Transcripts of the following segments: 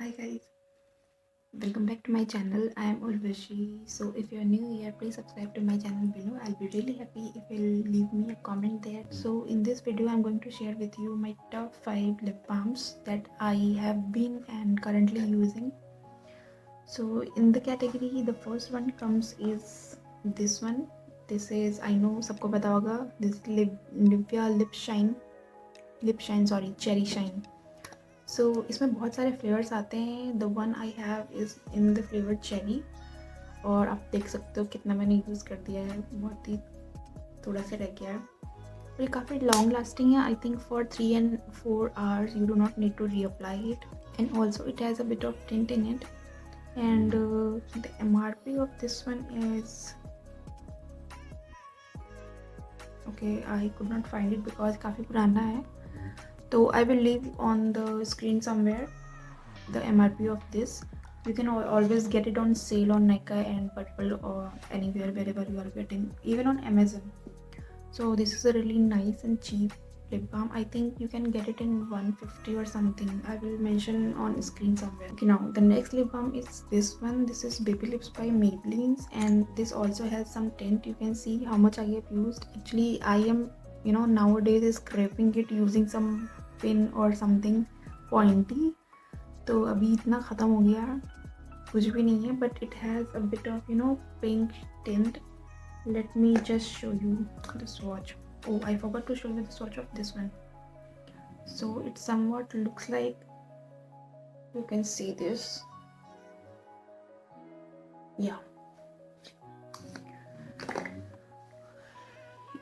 Hi guys, welcome back to my channel. I am Urvashi. So if you are new here, please subscribe to my channel below. I'll be really happy if you'll leave me a comment there. So in this video, I'm going to share with you my top 5 lip balms that I have been and currently using. So in the category, the first one comes is this one. This is, I know सबको पता होगा, this Nivea lip shine sorry, cherry shine. सो इसमें बहुत सारे flavours आते हैं. The one I have is in the flavour cherry, और आप देख सकते हो कितना मैंने यूज़ कर दिया है, बहुत ही थोड़ा सा रह गया है. और ये काफ़ी लॉन्ग लास्टिंग है. I think for 3 and 4 hours you do not need to reapply it, and also it has a bit of tint in it. And the MRP of this one is okay, I could not find it because काफ़ी पुराना है. So I will leave on the screen somewhere the MRP of this. You can always get it on sale on Nykaa and Purple or anywhere wherever you are getting, even on Amazon. So this is a really nice and cheap lip balm. I think you can get it in 150 or something. I will mention on screen somewhere. Okay, now the next lip balm is this one. This is Baby Lips by Maybelline, and this also has some tint. You can see how much I have used. Actually, I am nowadays scraping it using some pin और something pointy. तो अभी इतना ख़त्म हो गया, कुछ भी नहीं है, but it has a bit of pink tint. Let me just show you the swatch. Oh, I forgot to show you the swatch of this one. So it somewhat looks like, you can see this, yeah.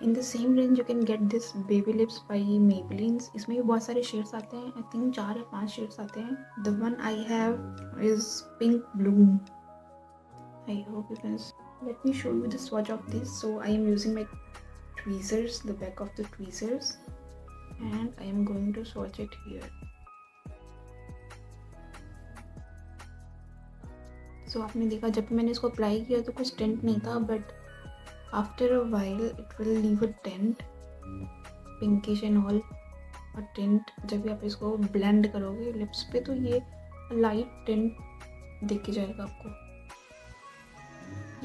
In the same range you can get this Baby Lips by Maybelline. इसमें भी बहुत सारे shades आते हैं. I think 4 या 5 shades आते हैं. The one I have is pink Bloom. I hope you can see. Let me show you the swatch of this. So I am using my tweezers, the back of the tweezers, and I am going to swatch it here. So आपने देखा जब मैंने इसको apply किया तो कुछ tent नहीं था, but after a while it will leave a tint, pinkish and all. और टिंट जब भी आप इसको ब्लेंड करोगे लिप्स पे तो ये लाइट टिंट दिख के जाएगा आपको.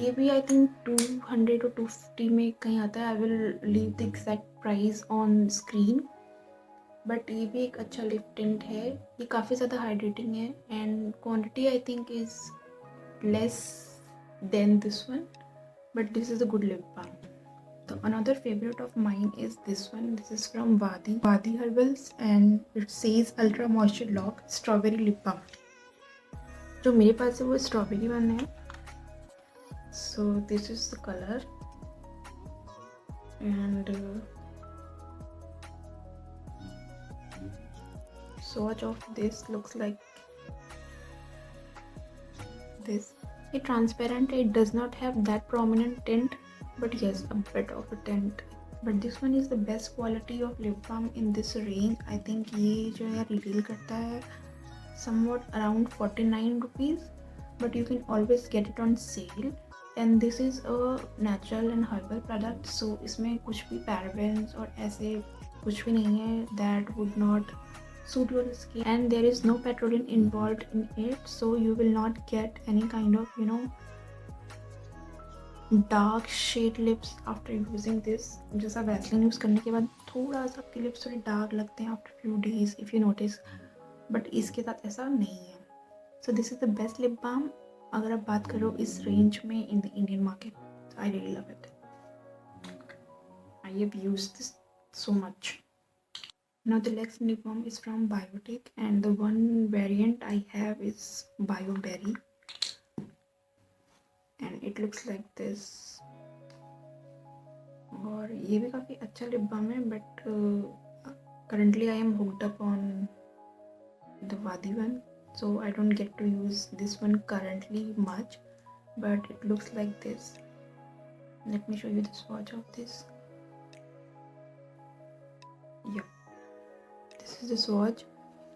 ये भी आई थिंक 200 और 250 में कहीं आता है. I will leave the exact price on screen. But ये भी एक अच्छा लिप टिंट है. ये काफ़ी ज़्यादा हाइड्रेटिंग है, and quantity I think is less than this one, but this is a good lip balm. So another favorite of mine is this one. This is from Wadi Herbals, and it says Ultra Moisture Lock Strawberry Lip Balm. जो मेरे पास है वो strawberry one है. So this is the color, and swatch of this looks like this. It's transparent. It does not have that prominent tint, but yes, a bit of a tint. But this one is the best quality of lip balm in this range. I think ये जो है retail करता है somewhat around 49 rupees, but you can always get it on sale. And this is a natural and herbal product, so इसमें कुछ भी parabens और ऐसे कुछ भी नहीं है that would not suit your skin, and there is no petroleum involved in it, so you will not get any kind of dark shade lips after using this. जैसा वैसलीन यूज़ करने के बाद थोड़ा सा आपके लिप्स थोड़े dark लगते हैं after few days if you notice, but इसके साथ ऐसा नहीं है. So this is the best lip balm अगर आप बात करो इस रेंज में in the Indian market. I really love it. I have used this so much. Now the next lip balm is from Biotic, and the one variant I have is Bioberry, and it looks like this. और ये भी काफ़ी अच्छा lip balm है, but currently I am hooked up on the Wadi one, so I don't get to use this one currently much, but it looks like this. Let me show you the swatch of this. Yeah. This is the swatch.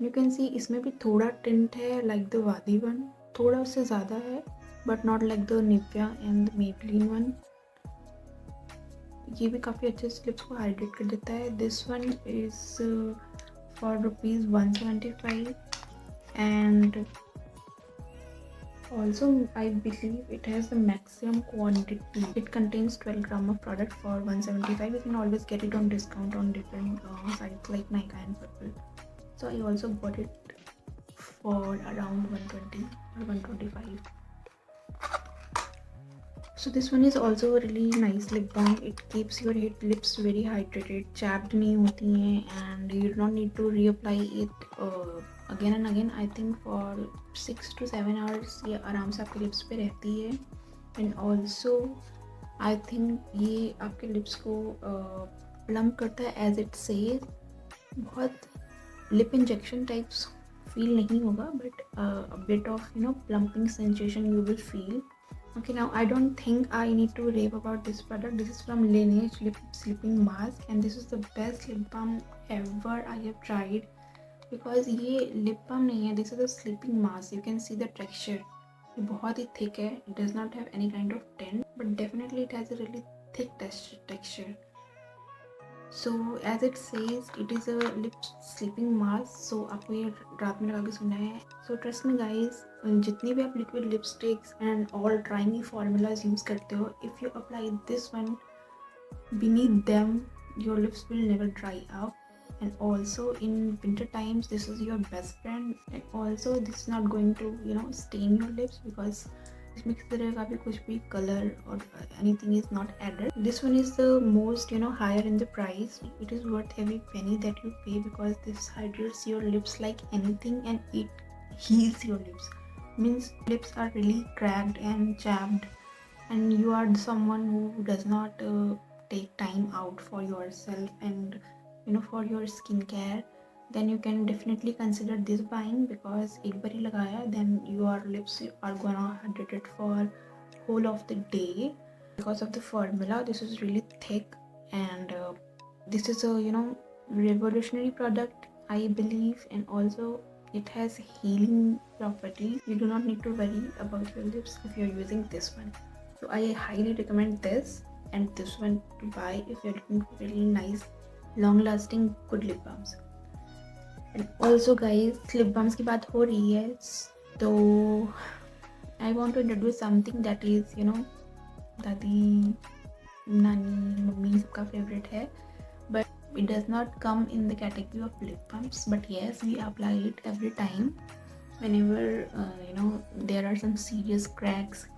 You can see इसमें भी थोड़ा tint है like the Wadi one, थोड़ा उससे ज़्यादा है, but not like the Nivea and the Maybelline one. ये भी काफ़ी अच्छे से लिप्स को हाइड्रेट कर देता है. This one is for rupees 175, and Also, I believe it has the maximum quantity. It contains 12 gram of product for 175. You can always get it on discount on different sites like Nykaa and Purple. So I also bought it for around 120 or 125. So this one is also a really nice lip balm. It keeps your lips very hydrated, chapped नहीं होती हैं, and you don't need to reapply it again and again. I think for 6 to 7 hours ये आराम से आपके lips पे रहती है. And also I think ये आपके lips को plump करता है as it says. बहुत lip injection types feel नहीं होगा, but a bit of plumping sensation you will feel. Okay, now I don't think I need to rave about this product. This is from Laneige Lip Sleeping Mask, and this is the best lip balm ever I have tried. Because ये lip balm नहीं है, this is a sleeping mask. You can see the texture. ये बहुत ही thick है. It does not have any kind of tint, but definitely it has a really thick texture. So as it says, it is a lip sleeping mask. So आपको ये रात में लगा के सोना है. So trust me guys, जितनी भी आप liquid lipsticks and all trying formulas use करते हो, if you apply this one beneath them, your lips will never dry up. And also in winter times, this is your best friend. And also this is not going to stain your lips, because इसमें किसी तरह का भी कुछ भी color or anything is not added. This one is the most higher in the price. It is worth every penny that you pay, because this hydrates your lips like anything, and it heals your lips. Means lips are really cracked and chapped, and you are someone who does not take time out for yourself and for your skincare, then you can definitely consider this buying, because एक बार ही लगाया, then your lips are gonna hydrate it for whole of the day. Because of the formula, this is really thick, and this is a revolutionary product, I believe. And also it has healing properties. You do not need to worry about your lips if you're using this one. So I highly recommend this and this one to buy if you're looking for really nice, long lasting, good lip balms. And also guys, lip balms की बात हो रही है, तो I want to introduce something that is दादी, नानी, mummy सबका favorite है, but it does not come in the category of lip balms. But yes, we apply it every time whenever there are some serious cracks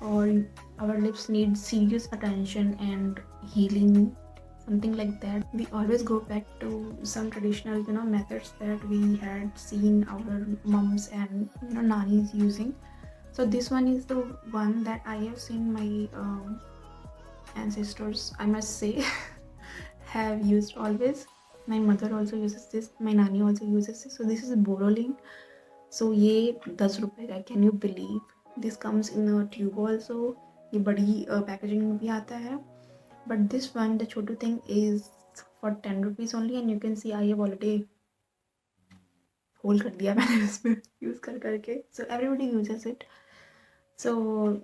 or our lips need serious attention and healing, something like that. We always go back to some traditional methods that we had seen our moms and nannies using. So this one is the one that I have seen my ancestors, I must say, have used always. My mother also uses this, my nanny also uses this. So this is Boroline. So ये 10 रुपए का, can you believe? This comes in a tube also. ये बड़ी packaging में भी आता है. But this one, the chotu thing, is for 10 rupees only, and you can see I have already hold कर दिया मैंने इसमें use कर करके. So everybody uses it. So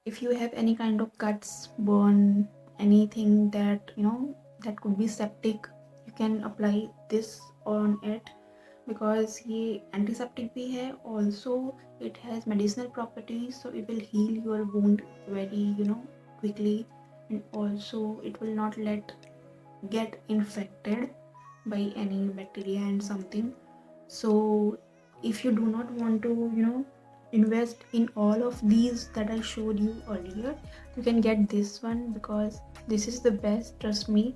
if you have any kind of cuts, burn, anything that that could be septic, you can apply this on it, because ये antiseptic भी है. Also it has medicinal properties, so it will heal your wound very quickly, and also it will not get infected by any bacteria and something. So if you do not want to invest in all of these that I showed you earlier, you can get this one, because this is the best, trust me.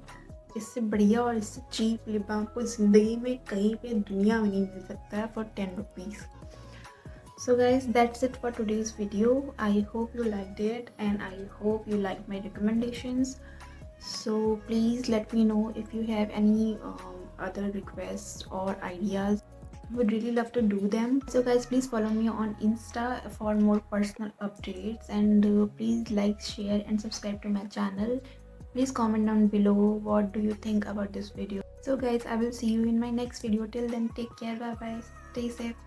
इससे बढ़िया और इससे cheap lip balm आपको ज़िंदगी में कहीं पे दुनिया में नहीं मिल सकता है for 10 rupees. So guys, that's it for today's video. I hope you liked it, and I hope you liked my recommendations. So please let me know if you have any other requests or ideas. I would really love to do them. So guys, please follow me on Insta for more personal updates, and please like, share and subscribe to my channel. Please comment down below what do you think about this video. So guys, I will see you in my next video. Till then, take care, bye bye, stay safe.